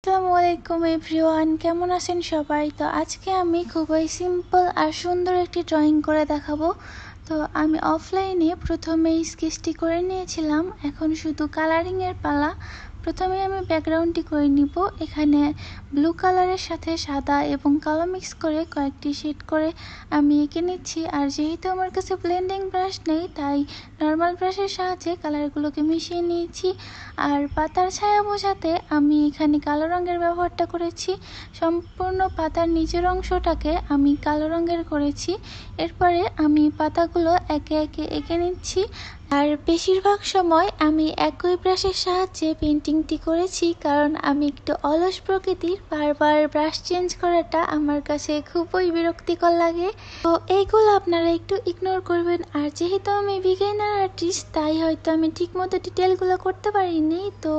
আসসালামু আলাইকুম এভরিওয়ান, কেমন আছেন সবাই? তো আজকে আমি খুবই সিম্পল আর সুন্দর একটি ড্রয়িং করে দেখাবো। তো আমি অফলাইনে প্রথমে স্কেচটি করে নিয়েছিলাম, এখন শুধু কালারিংয়ের পালা। প্রথমে আমি ব্যাকগ্রাউন্ডটি করে নিব। এখানে ব্লু কালারের সাথে সাদা এবং কালো মিক্স করে কয়েকটি শেড করে আমি এঁকে নিচ্ছি। আর যেহেতু আমার কাছে ব্লেন্ডিং ব্রাশ নেই, তাই নর্মাল ব্রাশের সাহায্যে কালারগুলোকে মিশিয়ে নিয়েছি। আর পাতার ছায়া বোঝাতে আমি এখানে কালো রঙের ব্যবহারটা করেছি। সম্পূর্ণ পাতার নিচের অংশটাকে আমি কালো রঙের করেছি। এরপরে আমি পাতাগুলো একে একে এঁকে নিচ্ছি। আর বেশিরভাগ সময় আমি একই ব্রাশের সাহায্যে পেন্টিংটি করেছি, কারণ আমি একটু অলস প্রকৃতির। বারবার ব্রাশ চেঞ্জ করাটা আমার কাছে খুবই বিরক্তিকর লাগে। তো এইগুলো আপনারা একটু ইগনোর করবেন। আর যেহেতু আমি বিগিনার আর্টিস্ট, তাই হয়তো আমি ঠিকমতো ডিটেলগুলো করতে পারিনি। তো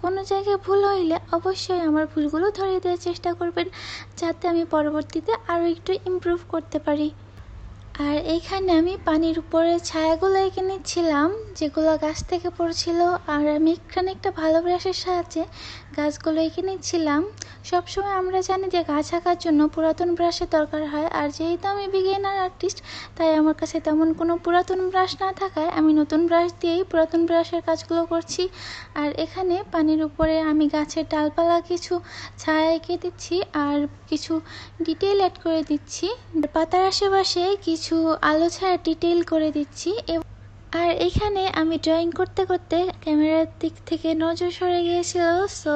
কোনো জায়গায় ভুল হইলে অবশ্যই আমার ভুলগুলো ধরিয়ে দেওয়ার চেষ্টা করবেন, যাতে আমি পরবর্তীতে আরও একটু ইমপ্রুভ করতে পারি। আর এইখানে আমি পানির উপরে ছায়াগুলো এঁকে নিচ্ছিলাম, যেগুলো গাছ থেকে পড়ছিল। আর আমি এখানে একটা ভালো ব্রাশের সাহায্যে গাছগুলো এঁকে নিচ্ছিলাম। সবসময় আমরা জানি যে গাছ আঁকার জন্য পুরাতন ব্রাশের দরকার হয়, আর যেহেতু আমি বিগিনার আর্টিস্ট, তাই আমার কাছে তেমন কোনো পুরাতন ব্রাশ না থাকায় আমি নতুন ব্রাশ দিয়েই পুরাতন ব্রাশের কাজগুলো করছি। আর এখানে পানির উপরে আমি গাছের ডালপালা কিছু ছায়া এঁকে দিচ্ছি আর কিছু ডিটেইল অ্যাড করে দিচ্ছি। পাতার আশেপাশে কিছু আলো ছায়া ডিটেইল করে দিচ্ছি। আর এখানে আমি ড্রয়িং করতে করতে ক্যামেরার দিক থেকে নজর সরে গিয়েছিল, সো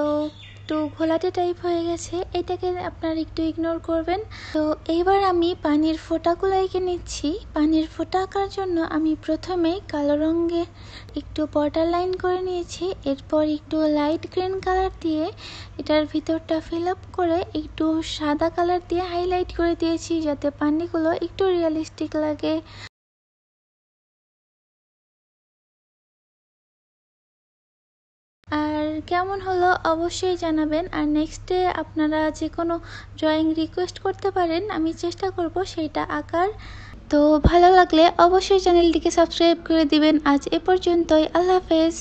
একটু ঘোলাটে টাইপ হয়ে গেছে। এটাকে আপনারা একটু ইগনোর করবেন। তো এইবার আমি পানির ফোঁটাগুলো এঁকে নিচ্ছি। পানির ফোঁটা আঁকার জন্য আমি প্রথমেই কালো রঙে একটু বর্ডার লাইন করে নিয়েছি। এরপর একটু লাইট গ্রিন কালার দিয়ে এটার ভিতরটা ফিল আপ করে একটু সাদা কালার দিয়ে হাইলাইট করে দিয়েছি, যাতে পানিগুলো একটু রিয়েলিস্টিক লাগে। আর কেমন হলো অবশ্যই জানাবেন। আর নেক্সট ডে আপনারা যে কোনো ড্রয়িং রিকোয়েস্ট করতে পারেন, আমি চেষ্টা করব সেইটা আঁকার। তো ভালো লাগলে অবশ্যই চ্যানেলটিকে সাবস্ক্রাইব করে দিবেন। আজ এ পর্যন্তই, আল্লাহ হাফেজ।